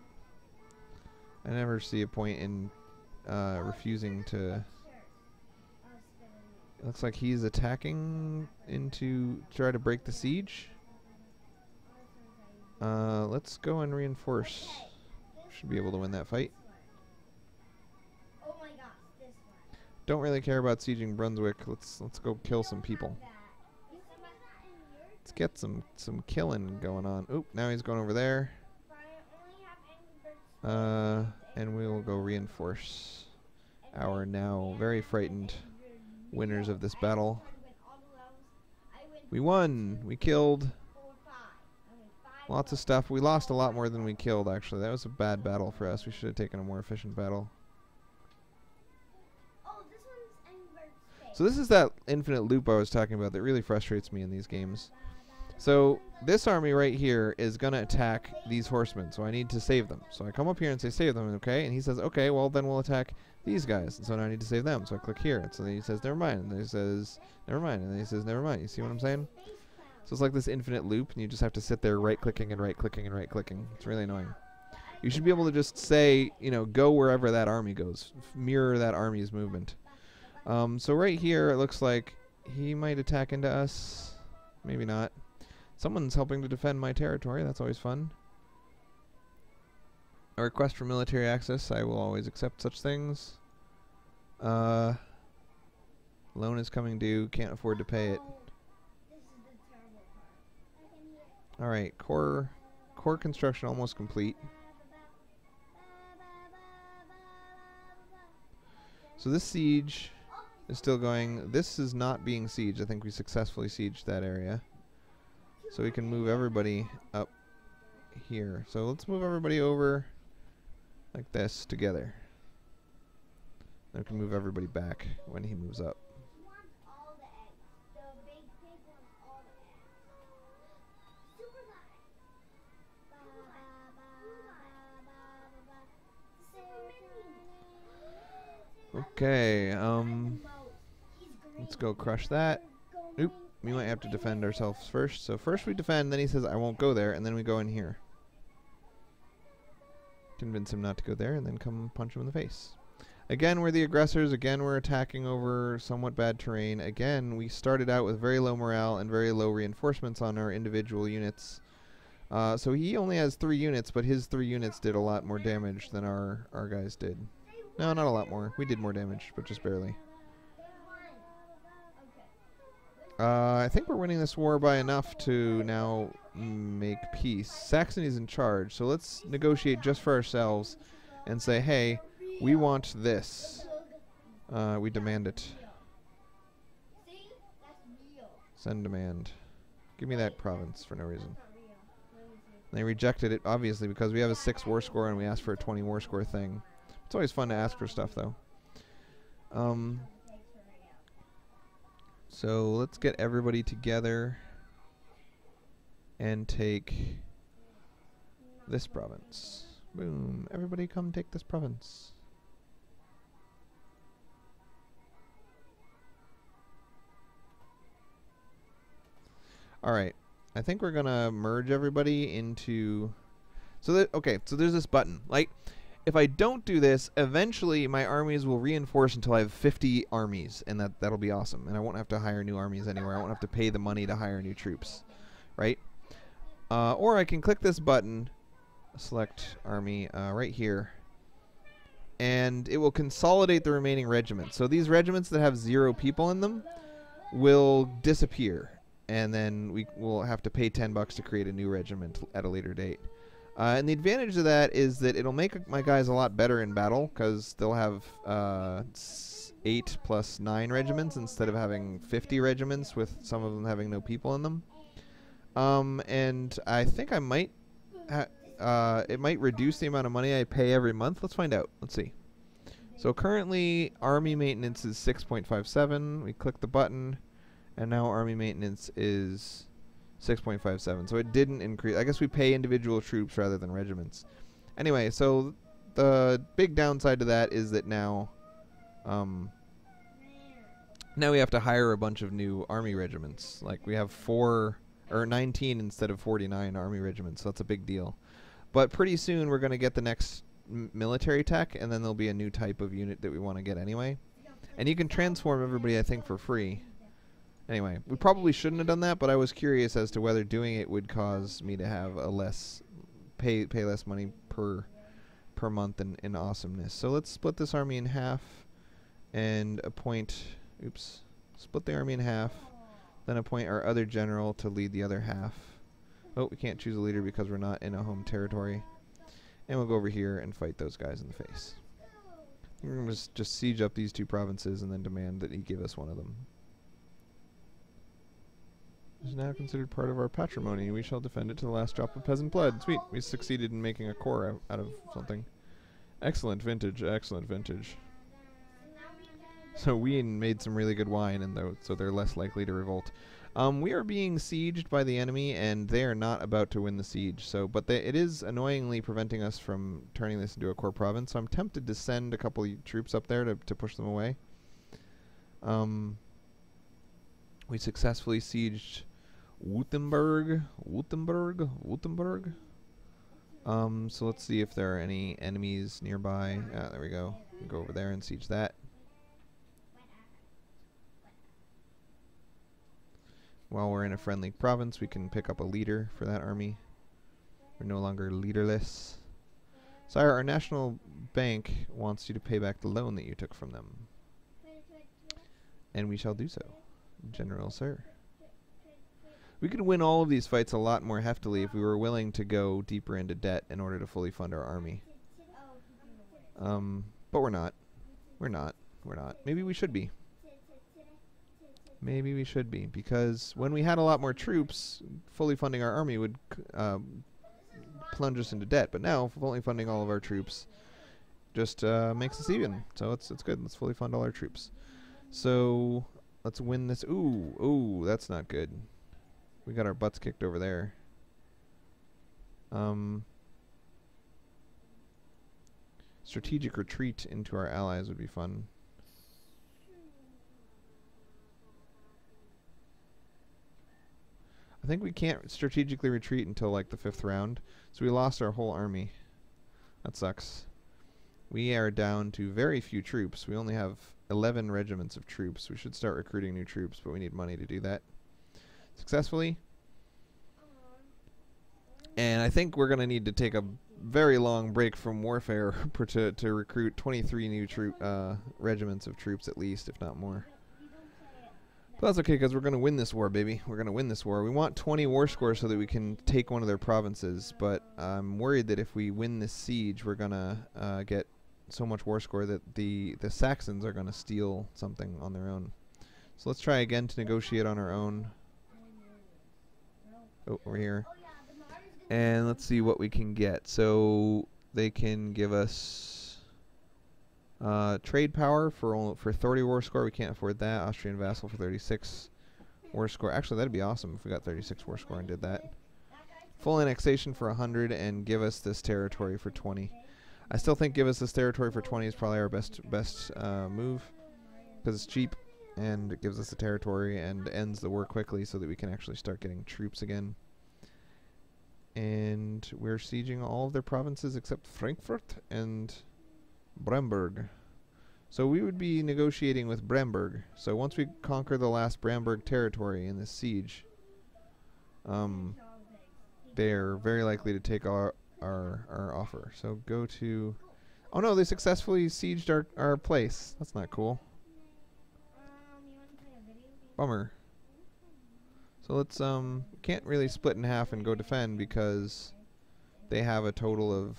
I never see a point in refusing to... It looks like he's attacking to try to break the siege. Let's go and reinforce. Should be able to win that fight. Don't really care about sieging Brunswick. Let's go kill some people. Let's get some killing going on. Oop, now he's going over there. And we will go reinforce our now very frightened winners of this battle. We won! We killed lots of stuff. We lost a lot more than we killed, actually. That was a bad battle for us. We should have taken a more efficient battle. So this is that infinite loop I was talking about that really frustrates me in these games. So this army right here is going to attack these horsemen, so I need to save them. So I come up here and say save them, okay? And he says, okay, well then we'll attack these guys. And so now I need to save them. So I click here. And so then he says, never mind. And then he says, never mind. And then he says, never mind. You see what I'm saying? So it's like this infinite loop, and you just have to sit there right-clicking and right-clicking and right-clicking. It's really annoying. You should be able to just say, you know, go wherever that army goes. Mirror that army's movement. So right here, it looks like he might attack into us. Maybe not. Someone's helping to defend my territory. That's always fun. A request for military access. I will always accept such things. Loan is coming due. Can't afford to pay it. Alright, core construction almost complete. So this siege is still going. This is not being sieged. I think we successfully sieged that area. So we can move everybody up here. So let's move everybody over like this together. Then we can move everybody back when he moves up. Okay, let's go crush that. Oop. We might have to defend ourselves first. So first we defend, then he says, I won't go there, and then we go in here. Convince him not to go there, and then come punch him in the face. Again, we're the aggressors. Again, we're attacking over somewhat bad terrain. Again, we started out with very low morale and very low reinforcements on our individual units. So he only has 3 units, but his 3 units did a lot more damage than our guys did. No, not a lot more. We did more damage, but just barely. I think we're winning this war by enough to now make peace. Saxony's in charge, so let's negotiate just for ourselves and say, hey, we want this. We demand it. Send demand. Give me that province for no reason. They rejected it, obviously, because we have a 6 war score and we asked for a 20 war score thing. It's always fun to ask for stuff, though. So let's get everybody together and take this province. Boom. Everybody come take this province. Alright. I think we're gonna merge everybody into... So that, okay, so there's this button. Like, If I don't do this, eventually my armies will reinforce until I have 50 armies, and that'll be awesome. And I won't have to hire new armies anywhere. I won't have to pay the money to hire new troops, right? Or I can click this button, select army right here, and it will consolidate the remaining regiments. So these regiments that have 0 people in them will disappear, and then we will have to pay $10 to create a new regiment at a later date. And the advantage of that is that it'll make my guys a lot better in battle, because they'll have 8 plus 9 regiments instead of having 50 regiments, with some of them having no people in them. And I think I might it might reduce the amount of money I pay every month. Let's find out. Let's see. So currently army maintenance is 6.57. We click the button, and now army maintenance is 6.57. So it didn't increase. I guess we pay individual troops rather than regiments. Anyway, so the big downside to that is that now we have to hire a bunch of new army regiments. Like, we have 19 instead of 49 army regiments, so that's a big deal. But pretty soon we're going to get the next military tech, and then there'll be a new type of unit that we want to get anyway. And you can transform everybody, I think, for free. Anyway, we probably shouldn't have done that, but I was curious as to whether doing it would cause me to have a pay less money per month in awesomeness. So let's split this army in half and appoint, split the army in half, then appoint our other general to lead the other half. Oh, we can't choose a leader because we're not in a home territory. And we'll go over here and fight those guys in the face. We're going to just siege up these 2 provinces and then demand that he give us one of them. It is now considered part of our patrimony. We shall defend it to the last drop of peasant blood. Sweet. We succeeded in making a core out of something. Excellent vintage. Excellent vintage. So we made some really good wine, and so they're less likely to revolt. We are being sieged by the enemy, and they are not about to win the siege. So, but it is annoyingly preventing us from turning this into a core province. So I'm tempted to send a couple troops up there to push them away. We successfully sieged Württemberg. So let's see if there are any enemies nearby. There we go. We'll go over there and siege that. While we're in a friendly province, we can pick up a leader for that army. We're no longer leaderless. Sire, our national bank wants you to pay back the loan that you took from them. And we shall do so, General Sir. We could win all of these fights a lot more heftily if we were willing to go deeper into debt in order to fully fund our army. But we're not. We're not. Maybe we should be. Maybe we should be, because when we had a lot more troops, fully funding our army would plunge us into debt. But now, fully funding all of our troops just makes us even. So it's good. Let's fully fund all our troops. So let's win this. Ooh, that's not good. We got our butts kicked over there. Strategic retreat into our allies would be fun. I think we can't strategically retreat until like the 5th round, so we lost our whole army. That sucks. We are down to very few troops. We only have 11 regiments of troops. We should start recruiting new troops, but we need money to do that successfully. And I think we're going to need to take a very long break from warfare to recruit 23 new regiments of troops at least, if not more. But that's okay, because we're going to win this war, baby. We're going to win this war. We want 20 war scores so that we can take one of their provinces, but I'm worried that if we win this siege, we're going to get so much war score that the Saxons are going to steal something on their own. So let's try again to negotiate on our own. Oh, over here. And let's see what we can get. So they can give us trade power for 30 war score. We can't afford that. Austrian vassal for 36 war score. Actually, that'd be awesome if we got 36 war score and did that. Full annexation for 100 and give us this territory for 20. I still think give us this territory for 20 is probably our best move, because it's cheap and it gives us the territory and ends the war quickly so that we can actually start getting troops again. And we're sieging all of their provinces except Frankfurt and Bamberg. So we would be negotiating with Bamberg. So once we conquer the last Bamberg territory in this siege, they're very likely to take our offer. So go to... Oh no, they successfully sieged our place. That's not cool. Bummer. So let's, can't really split in half and go defend because they have a total of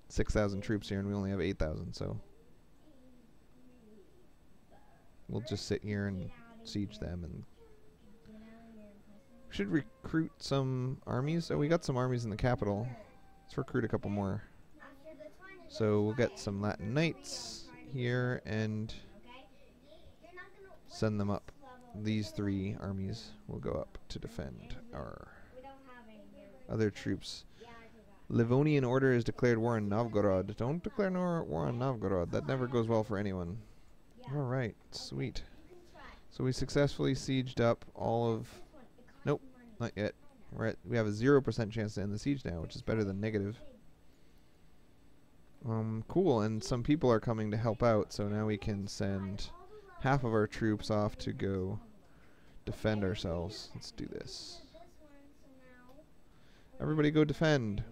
6,000 troops here and we only have 8,000, so we'll just sit here and siege them. And we should recruit some armies. Oh, we got some armies in the capital. Let's recruit a couple more. So we'll get some Latin Knights here and send them up. These 3 armies will go up to defend our other troops. Livonian order has declared war on Novgorod. Don't declare war on Novgorod. That never goes well for anyone. Alright, sweet. So we successfully sieged up all of... Nope, not yet. We have a 0% chance to end the siege now, which is better than negative. Cool, and some people are coming to help out, so now we can send half of our troops off to go defend ourselves. Let's do this. Everybody go defend.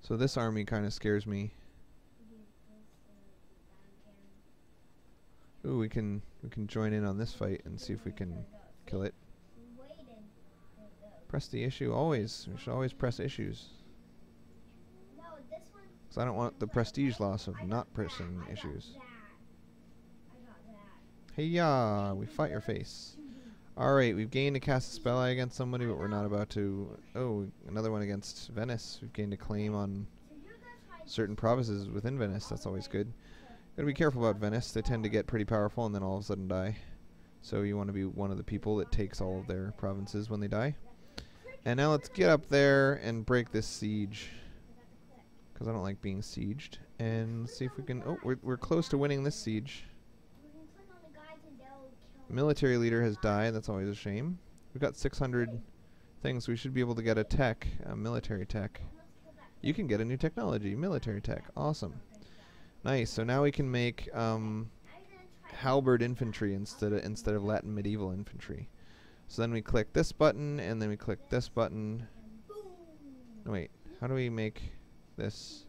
So this army kind of scares me. Ooh, we can join in on this fight and see if we can kill it. Press the issue always. We should always press issues. Because I don't want the prestige loss of not pressing issues. Hey-ya! We fight your face. Alright, we've gained a cast a spell against somebody, but we're not about to... Oh, another one against Venice. We've gained a claim on certain provinces within Venice. That's always good. Gotta be careful about Venice. They tend to get pretty powerful and then all of a sudden die. So you want to be one of the people that takes all of their provinces when they die. And now let's get up there and break this siege. Because I don't like being sieged. And let's see if we can... Oh, we're close to winning this siege. Military leader has died. That's always a shame. We've got 600 things. We should be able to get a tech, a military tech. You can get a new technology, military tech. Awesome. Nice. So now we can make halberd infantry instead of Latin medieval infantry. So then we click this button, and then we click this button. No, wait. How do we make this?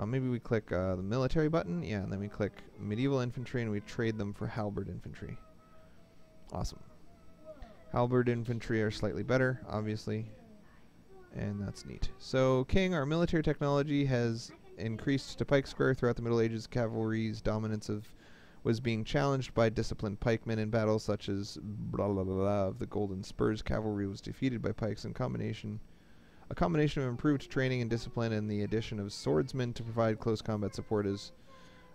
Maybe we click the military button. Yeah, and then we click medieval infantry, and we trade them for halberd infantry. Awesome. Halberd infantry are slightly better, obviously. And that's neat. So, King, our military technology has increased to pike square throughout the Middle Ages. Cavalry's dominance was being challenged by disciplined pikemen in battles such as blah blah blah of the Golden Spurs. Cavalry was defeated by pikes in a combination of improved training and discipline, and the addition of swordsmen to provide close combat support has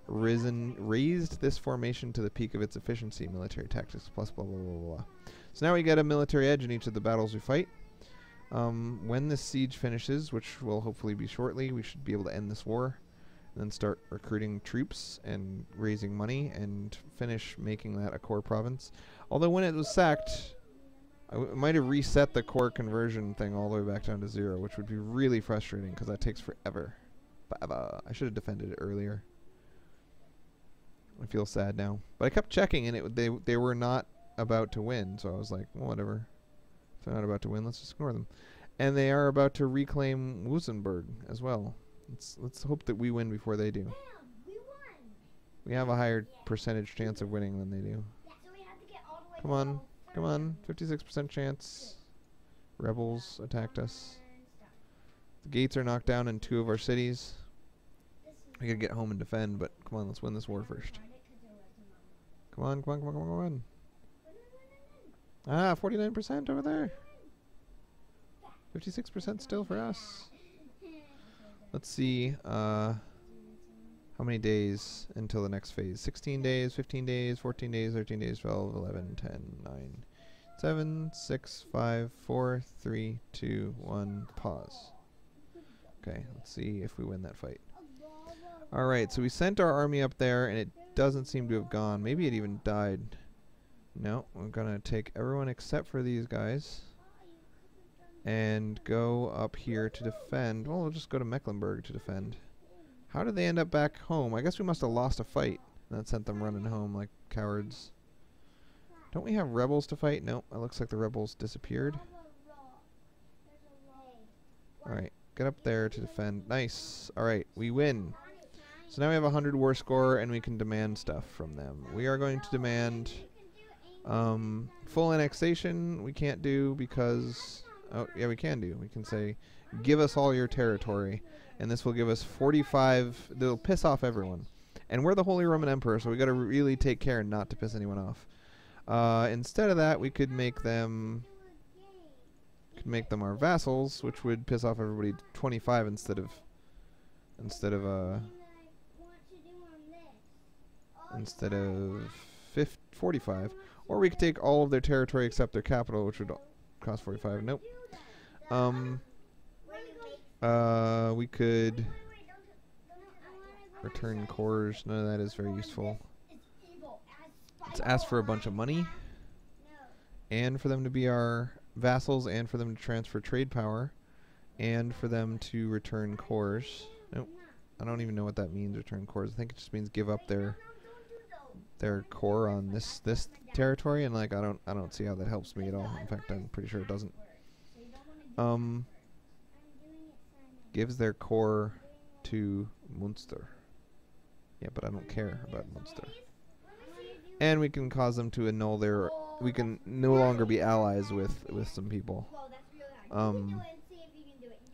raised this formation to the peak of its efficiency. Military tactics plus blah blah blah blah. So now we get a military edge in each of the battles we fight. When this siege finishes, which will hopefully be shortly, we should be able to end this war and then start recruiting troops and raising money and finish making that a core province. Although when it was sacked, I might have reset the core conversion thing all the way back down to 0, which would be really frustrating because that takes forever. I should have defended it earlier. I feel sad now. But I kept checking and they were not about to win, so I was like, well, whatever. If they're not about to win, let's just ignore them. And they are about to reclaim Wusenberg as well. Let's hope that we win before they do. Damn, we won. We have a higher percentage chance of winning than they do. Yeah, so we have to get all the way Come on, come on, 56% chance. Rebels attacked us. The gates are knocked down in 2 of our cities. We gotta get home and defend, but come on, let's win this war first. Come on, come on, come on, come on, come on. Ah, 49% over there. 56% still for us. Let's see how many days until the next phase. 16 days, 15 days, 14 days, 13 days, 12, 11, 10, 9, 7, 6, 5, 4, 3, 2, 1, pause. Okay, let's see if we win that fight. Alright, so we sent our army up there and it doesn't seem to have gone. Maybe it even died. No, we're gonna take everyone except for these guys and go up here to defend. Well, we'll just go to Mecklenburg to defend. How did they end up back home? I guess we must have lost a fight. That sent them running home like cowards. Don't we have rebels to fight? Nope, it looks like the rebels disappeared. Alright, get up there to defend. Nice. Alright, we win. So now we have a 100 war score and we can demand stuff from them. We are going to demand full annexation. We can't do because... Oh, yeah, we can do. We can say, give us all your territory. And this will give us 45... They'll piss off everyone. And we're the Holy Roman Emperor, so we got to really take care not to piss anyone off. Instead of that, we could make them... our vassals, which would piss off everybody 25 instead of 45. Or we could take all of their territory except their capital, which would cost 45. Nope. We could return cores. None of that is very useful. Let's ask for a bunch of money, and for them to be our vassals, and for them to transfer trade power, and for them to return cores. Nope. I don't even know what that means, return cores. I think it just means give up their core on this territory, and like I don't see how that helps me at all. In fact, I'm pretty sure it doesn't. Gives their core to Munster. Yeah, but I don't care about Munster. And we can cause them to annul their... We can no longer be allies with some people.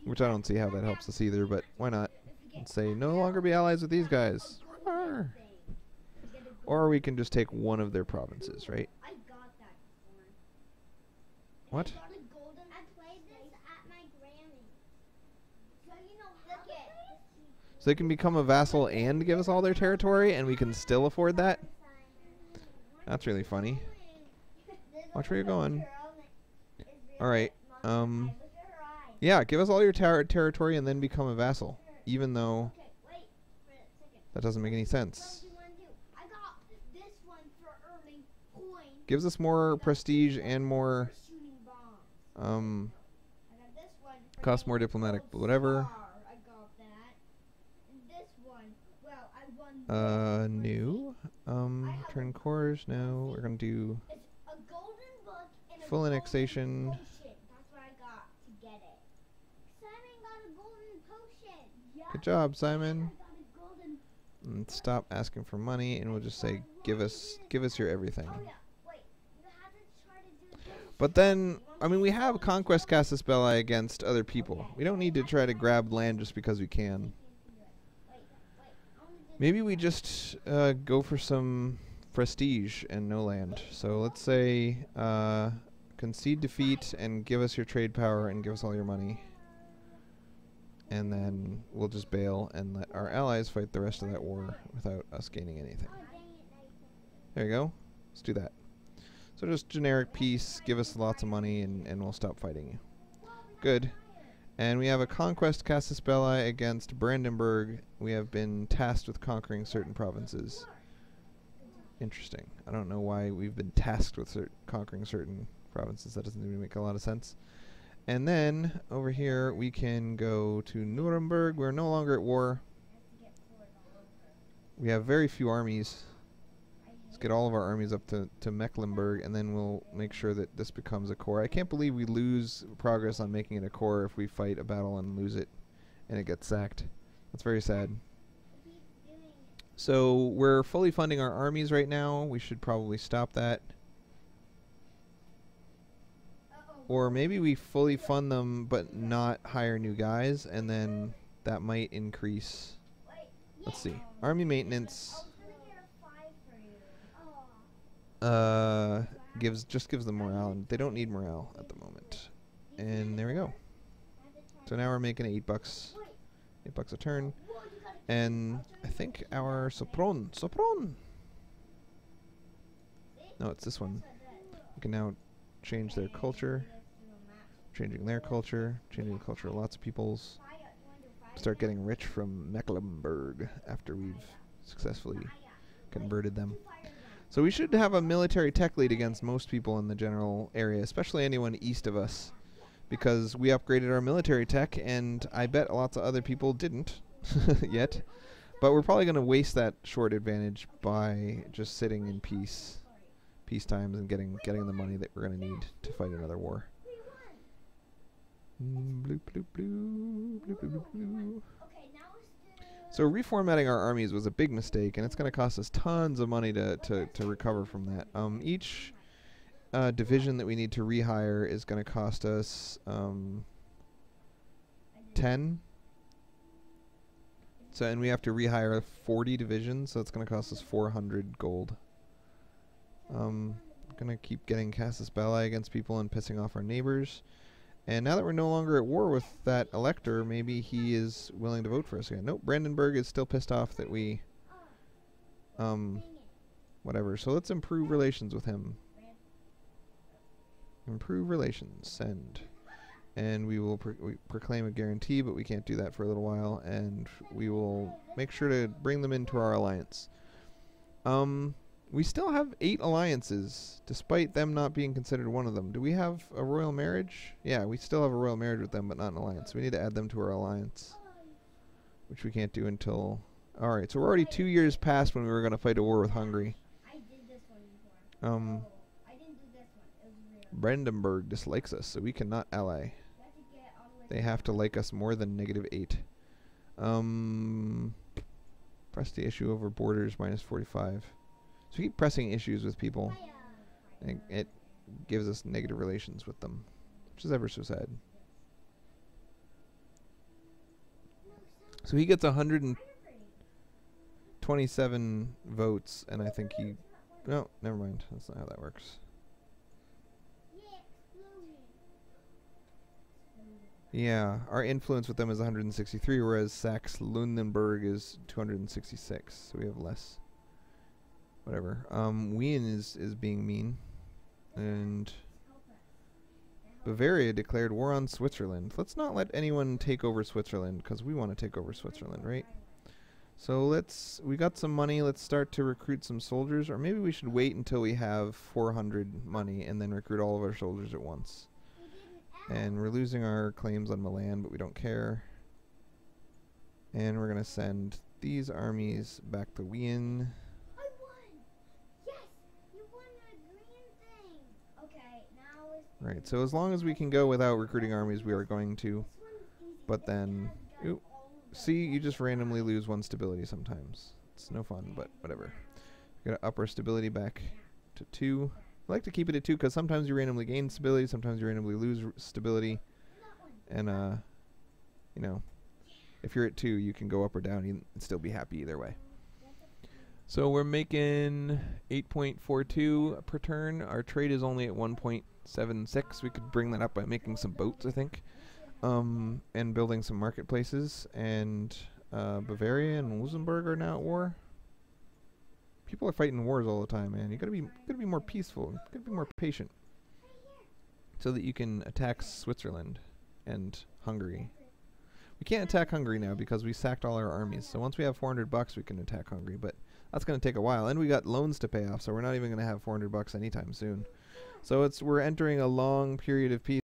Which I don't see how that helps us either, but why not? Let's say no longer be allies with these guys. Or we can just take one of their provinces, right? What? So they can become a vassal and give us all their territory, and we can still afford that? That's really funny. Watch where you're going. Alright. Yeah, give us all your territory and then become a vassal. Even though that doesn't make any sense. Gives us more prestige and more... costs more diplomatic, but whatever. New. Turn cores. No, we're gonna do full annexation. Good job, Simon. And stop asking for money, and we'll just say, give us your everything. But then, I mean, we have conquest casus belli against other people. We don't need to try to grab land just because we can. Maybe we just go for some prestige and no land. So let's say concede defeat and give us your trade power and give us all your money. And then we'll just bail and let our allies fight the rest of that war without us gaining anything. There you go. Let's do that. So just generic peace, give us lots of money, and we'll stop fighting you. Good. And we have a conquest casus belli against Brandenburg. We have been tasked with conquering certain provinces. Interesting. I don't know why we've been tasked with conquering certain provinces. That doesn't even make a lot of sense. And then, over here, we can go to Nuremberg. We're no longer at war. We have very few armies. Let's get all of our armies up to Mecklenburg, and then we'll make sure that this becomes a core. I can't believe we lose progress on making it a core if we fight a battle and lose it, and it gets sacked. That's very sad. So we're fully funding our armies right now. We should probably stop that. Or maybe we fully fund them but not hire new guys, and then that might increase. Let's see. Army maintenance just gives them morale, and they don't need morale at the moment. And there we go. So now we're making $8 $8 a turn. And I think our Sopron. No, it's this one. We can now change their culture. Changing their culture. Changing the culture of lots of peoples. Start getting rich from Mecklenburg after we've successfully converted them. So we should have a military tech lead against most people in the general area, especially anyone east of us, because we upgraded our military tech, and I bet lots of other people didn't yet. But we're probably going to waste that short advantage by just sitting in peace times and getting the money that we're going to need to fight another war. Bloop, bloop, bloop, bloop, bloop, bloop, bloop. Okay, now let's do. So reformatting our armies was a big mistake, and it's going to cost us tons of money to recover from that. Each division that we need to rehire is going to cost us 10. So, and we have to rehire 40 divisions, so it's going to cost us 400 gold. Going to keep getting Casus Belli against people and pissing off our neighbors. And now that we're no longer at war with that elector, maybe he is willing to vote for us again. Nope, Brandenburg is still pissed off that we... whatever. So let's improve relations with him. Improve relations. Send. And we will proclaim a guarantee, but we can't do that for a little while. And we will make sure to bring them into our alliance. We still have 8 alliances, despite them not being considered one of them. Do we have a royal marriage? Yeah, we still have a royal marriage with them, but not an alliance. We need to add them to our alliance, which we can't do until... Alright, so we're already 2 years past when we were going to fight a war with Hungary. I did this one before. I didn't do this one. It was real. Brandenburg dislikes us, so we cannot ally. You have to get all the way They have to like us more than -8. Press the issue over borders, -45. So we keep pressing issues with people, and it gives us negative relations with them, which is ever so sad. So he gets 127 votes, and I think he... No, never mind. That's not how that works. Yeah, our influence with them is 163, whereas Saxe-Lunenburg is 266, so we have less. Whatever. Wien is being mean. And Bavaria declared war on Switzerland. Let's not let anyone take over Switzerland, because we want to take over Switzerland, right? So we got some money, let's start to recruit some soldiers, or maybe we should wait until we have 400 money and then recruit all of our soldiers at once. And we're losing our claims on Milan, but we don't care. And we're going to send these armies back to Wien. Right, so as long as we can go without recruiting armies, we are going to. But then, ooh, see, you just randomly lose 1 stability sometimes. It's no fun, but whatever. We're going to up our stability back to 2. I like to keep it at 2 because sometimes you randomly gain stability, sometimes you randomly lose stability. And, you know, if you're at 2, you can go up or down and still be happy either way. So we're making 8.42 per turn. Our trade is only at 1.76. We could bring that up by making some boats, I think, and building some marketplaces. And Bavaria and Luxembourg are now at war. People are fighting wars all the time, man. You gotta be more peaceful. You gotta be more patient, so that you can attack Switzerland and Hungary. We can't attack Hungary now because we sacked all our armies. So once we have 400 bucks, we can attack Hungary, but that's going to take a while. And we got loans to pay off, so we're not even going to have 400 bucks anytime soon. So we're entering a long period of peace.